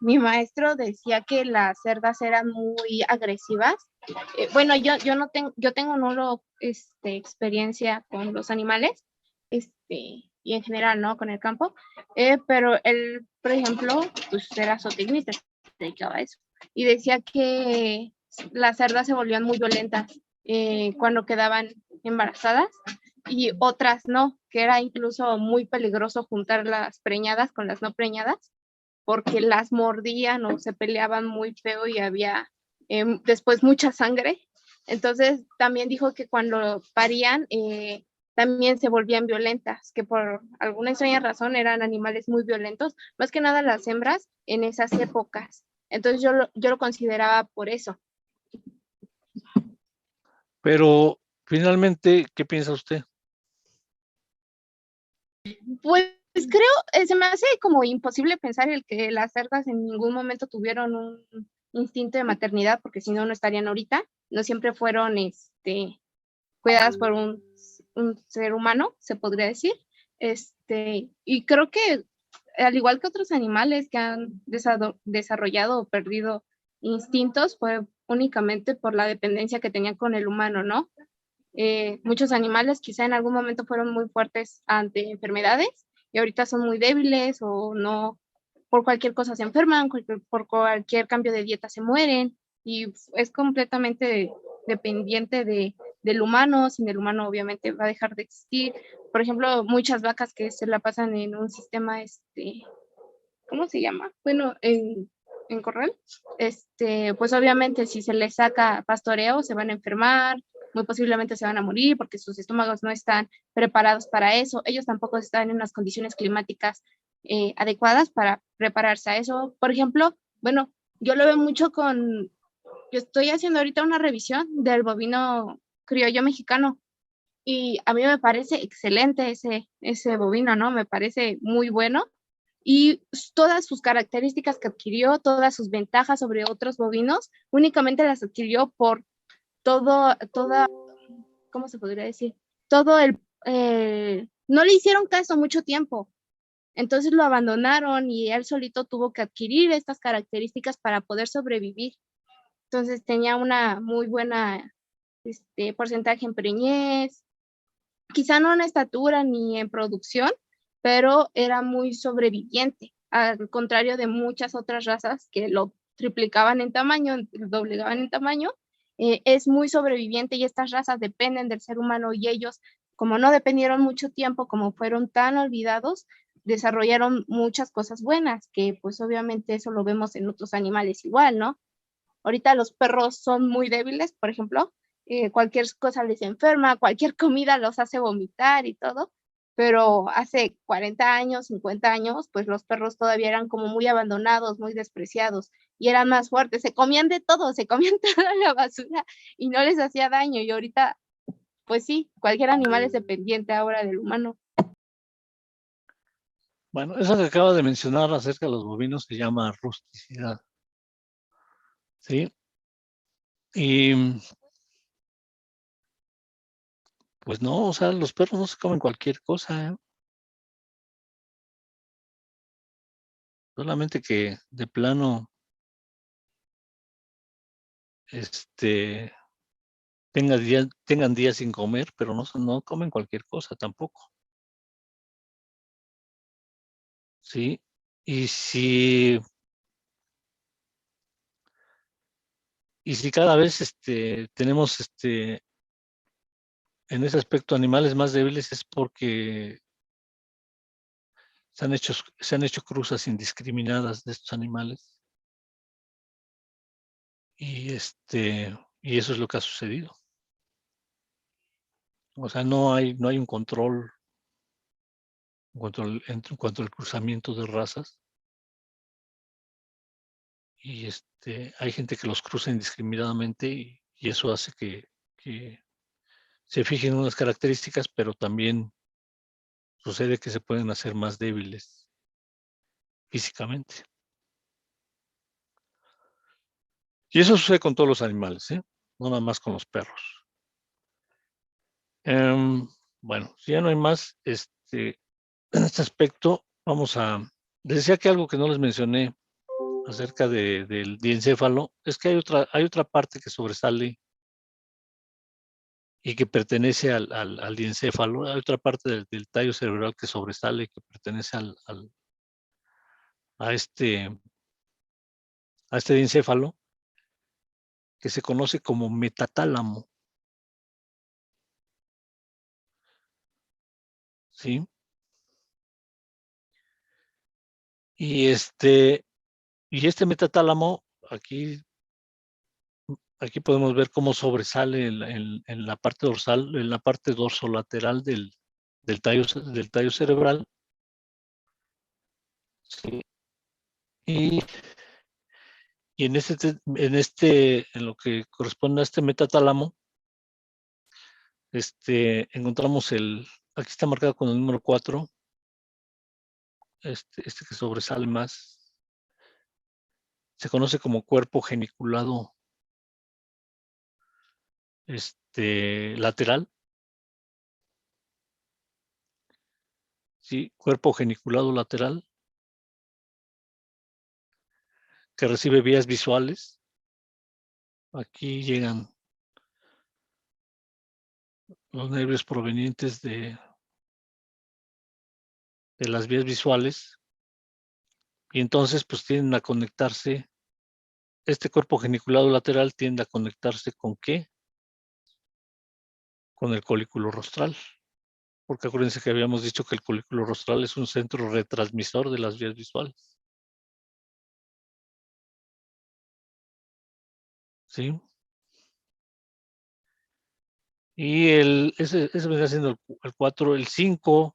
mi maestro decía que las cerdas eran muy agresivas. Bueno, yo tengo nulo experiencia con los animales, y en general, ¿no? Con el campo, pero él, por ejemplo, pues era zootecnista, se dedicaba a eso, y decía que las cerdas se volvían muy violentas cuando quedaban embarazadas y otras no, que era incluso muy peligroso juntar las preñadas con las no preñadas, porque las mordían o se peleaban muy feo y había después mucha sangre. Entonces también dijo que cuando parían también se volvían violentas, que por alguna extraña razón eran animales muy violentos, más que nada las hembras en esas épocas. Entonces yo lo consideraba por eso. pero finalmente, ¿qué piensa usted? Pues creo, se me hace como imposible pensar el que las cerdas en ningún momento tuvieron un instinto de maternidad, porque si no, no estarían ahorita. No siempre fueron cuidadas por un ser humano, se podría decir. Y creo que, al igual que otros animales que han desarrollado o perdido instintos, fue únicamente por la dependencia que tenían con el humano, ¿no? Muchos animales quizá en algún momento fueron muy fuertes ante enfermedades y ahorita son muy débiles o no, por cualquier cosa se enferman, por cualquier cambio de dieta se mueren y es completamente dependiente del humano. Sin el humano obviamente va a dejar de existir. Por ejemplo, muchas vacas que se la pasan en un sistema, ¿cómo se llama? Bueno, en corral, pues obviamente si se les saca pastoreo se van a enfermar, muy posiblemente se van a morir porque sus estómagos no están preparados para eso, ellos tampoco están en unas condiciones climáticas adecuadas para prepararse a eso. Por ejemplo, bueno, yo lo veo mucho yo estoy haciendo ahorita una revisión del bovino criollo mexicano y a mí me parece excelente ese bovino, ¿no? Me parece muy bueno y todas sus características que adquirió, todas sus ventajas sobre otros bovinos, únicamente las adquirió por ¿cómo se podría decir? No le hicieron caso mucho tiempo, entonces lo abandonaron y él solito tuvo que adquirir estas características para poder sobrevivir. Entonces tenía una muy buena porcentaje en preñez, quizá no en estatura ni en producción, pero era muy sobreviviente, al contrario de muchas otras razas que lo triplicaban en tamaño, lo doblegaban en tamaño. Es muy sobreviviente y estas razas dependen del ser humano y ellos, como no dependieron mucho tiempo, como fueron tan olvidados, desarrollaron muchas cosas buenas, que pues obviamente eso lo vemos en otros animales igual, ¿no? Ahorita los perros son muy débiles, por ejemplo, cualquier cosa les enferma, cualquier comida los hace vomitar y todo, pero hace 40 años, 50 años, pues los perros todavía eran como muy abandonados, muy despreciados y eran más fuertes, se comían de todo, se comían toda la basura y no les hacía daño y ahorita, pues sí, cualquier animal es dependiente ahora del humano. Bueno, eso que acaba de mencionar acerca de los bovinos se llama rusticidad. ¿Sí? Y pues no, o sea, los perros no se comen cualquier cosa, ¿eh? Solamente que de plano, tengan días sin comer, pero no comen cualquier cosa tampoco. ¿Sí? Y si cada vez tenemos en ese aspecto animales más débiles es porque se han hecho cruzas indiscriminadas de estos animales. Y y eso es lo que ha sucedido. O sea, no hay un control en cuanto al cruzamiento de razas. Y hay gente que los cruza indiscriminadamente y eso hace que se fijen unas características, pero también sucede que se pueden hacer más débiles físicamente. Y eso sucede con todos los animales, ¿eh? No nada más con los perros. Bueno, si ya no hay más, en este aspecto, les decía que algo que no les mencioné acerca del diencéfalo, es que hay otra parte que sobresale y que pertenece al diencéfalo. Hay otra parte del tallo cerebral que sobresale, que pertenece a este diencéfalo, que se conoce como metatálamo. ¿Sí? Y este metatálamo, aquí podemos ver cómo sobresale en la parte dorsal, en la parte dorsolateral del tallo cerebral. ¿Sí? Y en lo que corresponde a este metatálamo, encontramos aquí está marcado con el número 4, este que sobresale más, se conoce como cuerpo geniculado lateral. ¿Sí? Cuerpo geniculado lateral, que recibe vías visuales. Aquí llegan los nervios provenientes de las vías visuales y entonces pues tienden a conectarse. Este cuerpo geniculado lateral tiende a conectarse ¿con qué? Con el colículo rostral, porque acuérdense que habíamos dicho que el colículo rostral es un centro retransmisor de las vías visuales. ¿Sí? Y ese vendría siendo el 4, el 5.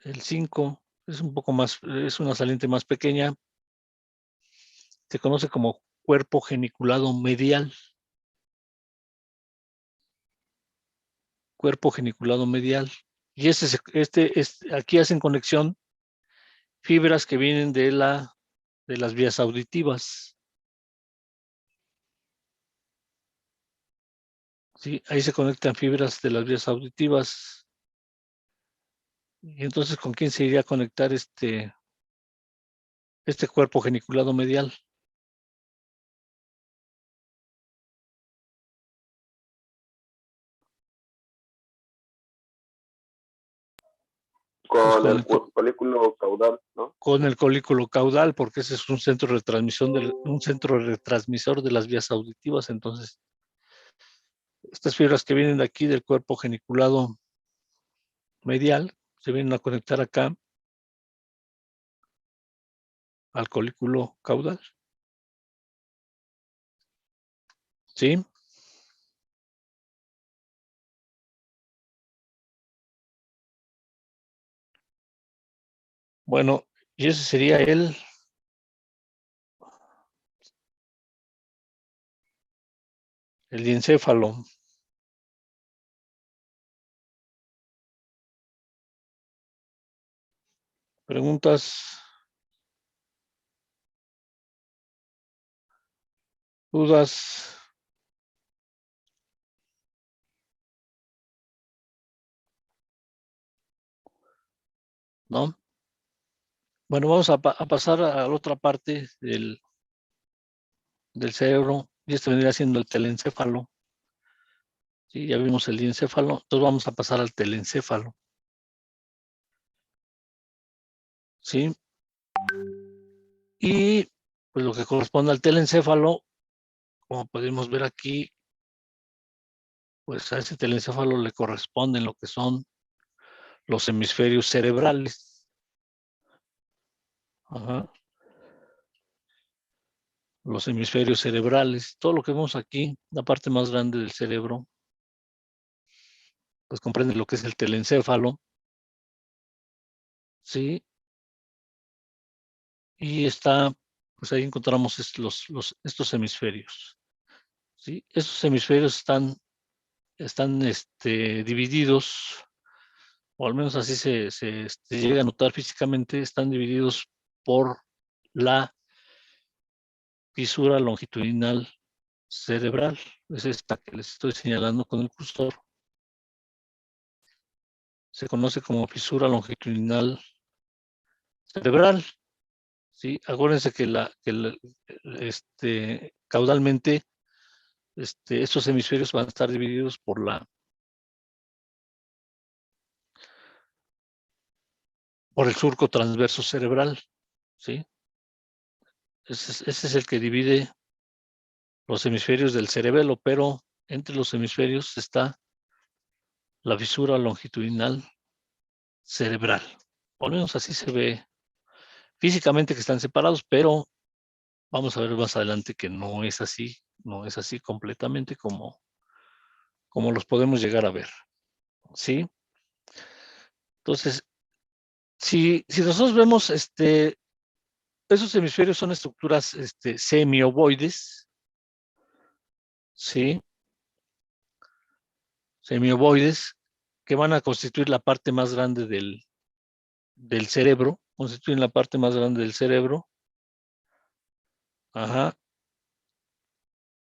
El 5 es un poco más, es una saliente más pequeña. Se conoce como cuerpo geniculado medial. Cuerpo geniculado medial. Y aquí hacen conexión fibras que vienen de las vías auditivas. ¿Sí? Ahí se conectan fibras de las vías auditivas. Y entonces, ¿con quién se iría a conectar este cuerpo geniculado medial? Con el colículo caudal, ¿no? Con el colículo caudal, porque ese es un centro retransmisor de las vías auditivas. Entonces, estas fibras que vienen de aquí del cuerpo geniculado medial se vienen a conectar acá al colículo caudal. ¿Sí? Bueno, y ese sería el diencéfalo. ¿Preguntas? ¿Dudas? ¿No? Bueno, vamos a pasar a la otra parte del cerebro, y esto vendría siendo el telencéfalo. Sí, ya vimos el diencéfalo, entonces vamos a pasar al telencéfalo. ¿Sí? Y pues lo que corresponde al telencéfalo, como podemos ver aquí, pues a ese telencéfalo le corresponden lo que son los hemisferios cerebrales. Ajá. los hemisferios cerebrales, todo lo que vemos aquí, la parte más grande del cerebro, pues comprende lo que es el telencéfalo, ¿sí? Y está, pues ahí encontramos estos hemisferios, ¿sí? Estos hemisferios están divididos, o al menos así se llega a notar físicamente, están divididos por la fisura longitudinal cerebral. Es esta que les estoy señalando con el cursor. Se conoce como fisura longitudinal cerebral, ¿sí? Acuérdense que caudalmente estos hemisferios van a estar divididos por el surco transverso cerebral, ¿sí? Ese es el que divide los hemisferios del cerebelo, pero entre los hemisferios está la fisura longitudinal cerebral. Por lo menos así se ve físicamente que están separados, pero vamos a ver más adelante que no es así completamente como los podemos llegar a ver, ¿sí? Entonces, si nosotros vemos, esos hemisferios son estructuras semiovoides, ¿sí? Semiovoides que van a constituir la parte más grande del cerebro, constituyen la parte más grande del cerebro. Ajá.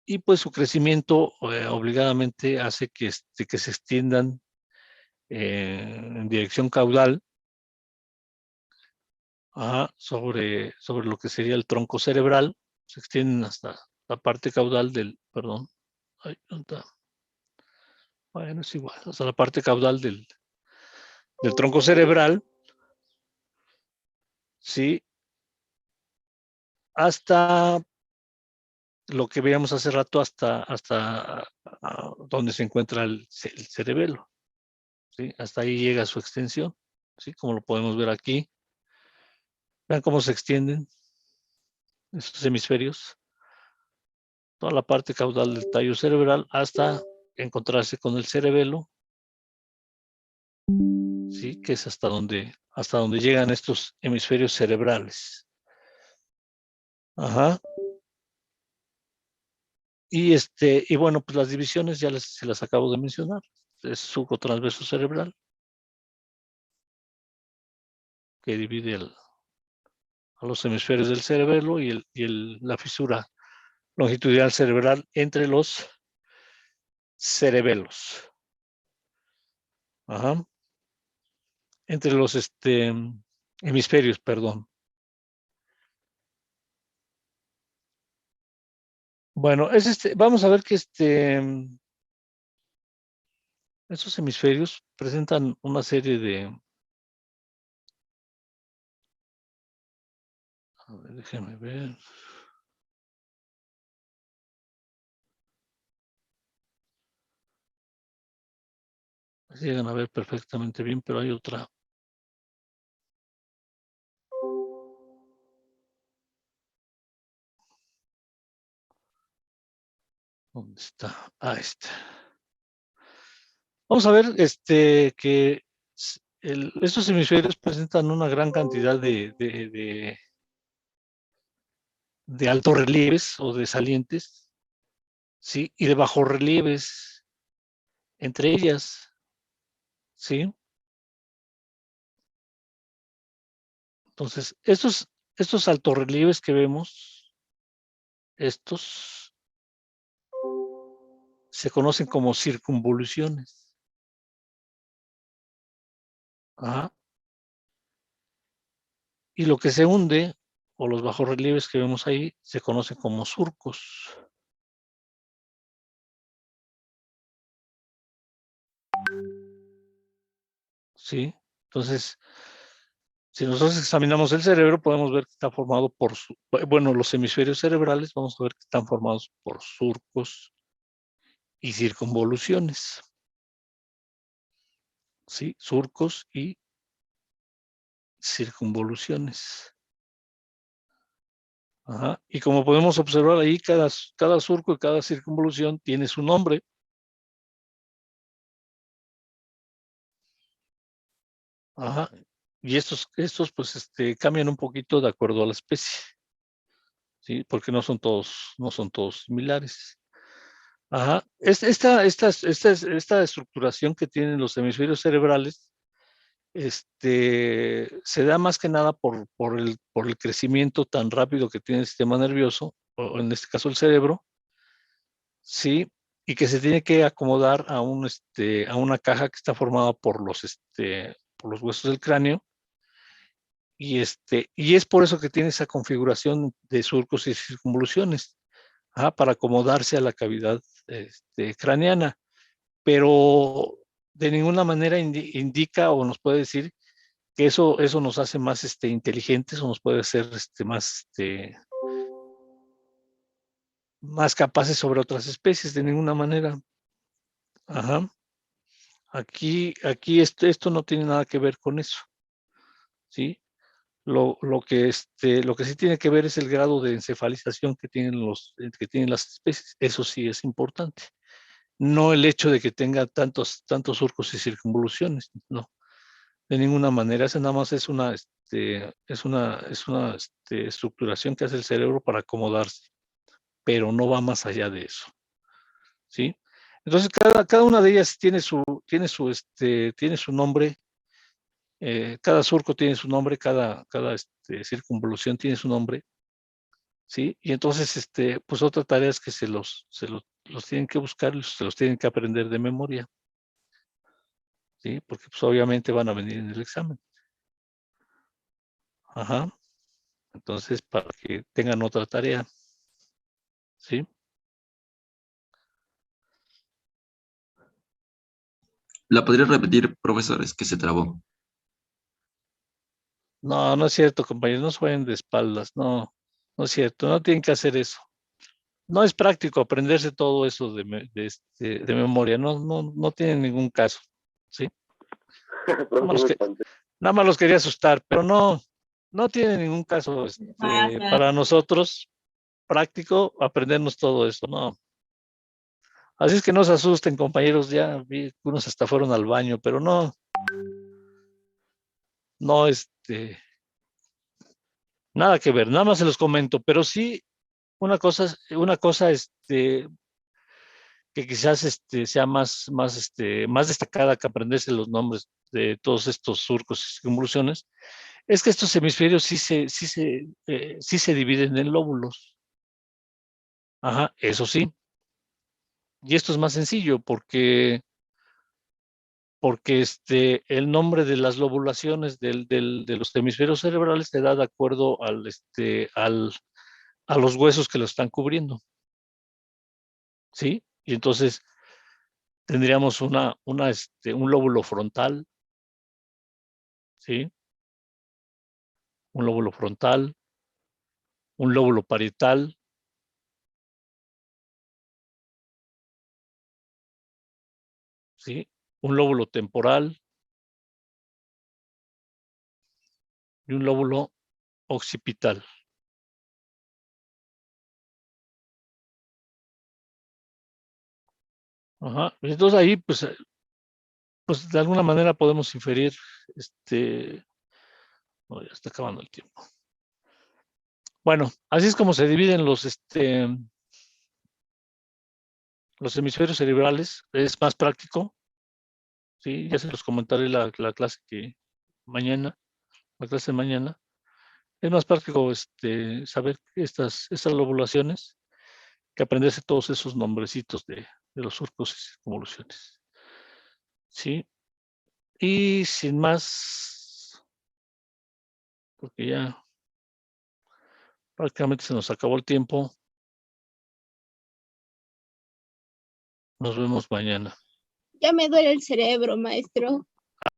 Y pues su crecimiento obligadamente hace que se extiendan en dirección caudal, sobre lo que sería el tronco cerebral, se extienden hasta la parte caudal perdón, ay, ¿dónde está? Bueno, es igual, hasta la parte caudal del tronco cerebral, ¿sí? Hasta lo que veíamos hace rato, hasta donde se encuentra el cerebelo, ¿sí? Hasta ahí llega su extensión, ¿sí? Como lo podemos ver aquí. Vean cómo se extienden estos hemisferios, toda la parte caudal del tallo cerebral hasta encontrarse con el cerebelo, ¿sí? Que es hasta donde llegan estos hemisferios cerebrales. Ajá. Y bueno, pues las divisiones ya se las acabo de mencionar. Es surco transverso cerebral, que divide a los hemisferios del cerebelo, y la fisura longitudinal cerebral entre los cerebelos. Ajá. Entre los hemisferios, perdón. Bueno, vamos a ver que estos hemisferios presentan una serie de... A ver, déjenme ver. Se llegan a ver perfectamente bien, pero hay otra. ¿Dónde está? Ah, está. Vamos a ver que estos hemisferios presentan una gran cantidad de altos relieves o de salientes, ¿sí? Y de bajos relieves entre ellas, ¿sí? Entonces, estos altorrelieves que vemos, estos se conocen como circunvoluciones. Ajá. Y lo que se hunde, o los bajorrelieves que vemos ahí, se conocen como surcos. ¿Sí? Entonces, si nosotros examinamos el cerebro, podemos ver que está formado los hemisferios cerebrales, vamos a ver que están formados por surcos y circunvoluciones. ¿Sí? Surcos y circunvoluciones. Ajá. Y como podemos observar ahí, cada surco y cada circunvolución tiene su nombre. Ajá. Y estos pues, cambian un poquito de acuerdo a la especie, ¿sí? Porque no son todos similares. Ajá. Esta estructuración que tienen los hemisferios cerebrales, se da más que nada por el crecimiento tan rápido que tiene el sistema nervioso, o en este caso el cerebro, ¿sí? Y que se tiene que acomodar a una caja que está formada por los huesos del cráneo, y es por eso que tiene esa configuración de surcos y circunvoluciones, para acomodarse a la cavidad craneana, pero de ninguna manera indica o nos puede decir que eso nos hace más inteligentes, o nos puede hacer más capaces sobre otras especies, de ninguna manera. Ajá. Aquí esto no tiene nada que ver con eso, ¿sí? Lo que sí tiene que ver es el grado de encefalización que tienen las especies. Eso sí es importante. No el hecho de que tenga tantos surcos y circunvoluciones, no, de ninguna manera. Esa nada más es una estructuración que hace el cerebro para acomodarse, pero no va más allá de eso, ¿sí? Entonces, cada una de ellas tiene su nombre. Cada surco tiene su nombre, cada circunvolución tiene su nombre, ¿sí? Y entonces, pues otra tarea es que los tienen que buscar, se los tienen que aprender de memoria, ¿sí? Porque pues obviamente van a venir en el examen. Ajá. Entonces, para que tengan otra tarea, ¿sí? ¿La podría repetir, profesor? Es que se trabó. No, no es cierto, compañeros, no se vayan de espaldas, no, no es cierto, no tienen que hacer eso. No es práctico aprenderse todo eso de memoria, no tiene ningún caso, ¿sí? Nada más los quería asustar, pero no tiene ningún caso para nosotros práctico aprendernos todo esto, no. Así es que no se asusten, compañeros, ya vi que unos hasta fueron al baño, pero no, nada que ver, nada más se los comento, pero sí una cosa que quizás sea más destacada que aprenderse los nombres de todos estos surcos y circunvoluciones, es que estos hemisferios sí se dividen en lóbulos. Ajá, eso sí. Y esto es más sencillo porque el nombre de las lobulaciones de los hemisferios cerebrales se da de acuerdo a los huesos que lo están cubriendo, ¿sí? Y entonces tendríamos un lóbulo frontal, ¿sí? Un lóbulo frontal, un lóbulo parietal, ¿sí? Un lóbulo temporal y un lóbulo occipital. Ajá. Entonces ahí, pues de alguna manera podemos inferir, no, ya está acabando el tiempo. Bueno, así es como se dividen los hemisferios cerebrales. Es más práctico, ¿sí? Ya se los comentaré la clase la clase de mañana. Es más práctico saber estas lobulaciones que aprenderse todos esos nombrecitos de los surcos y circunvoluciones, ¿sí? Y sin más, porque ya prácticamente se nos acabó el tiempo. Nos vemos mañana. Ya me duele el cerebro, maestro.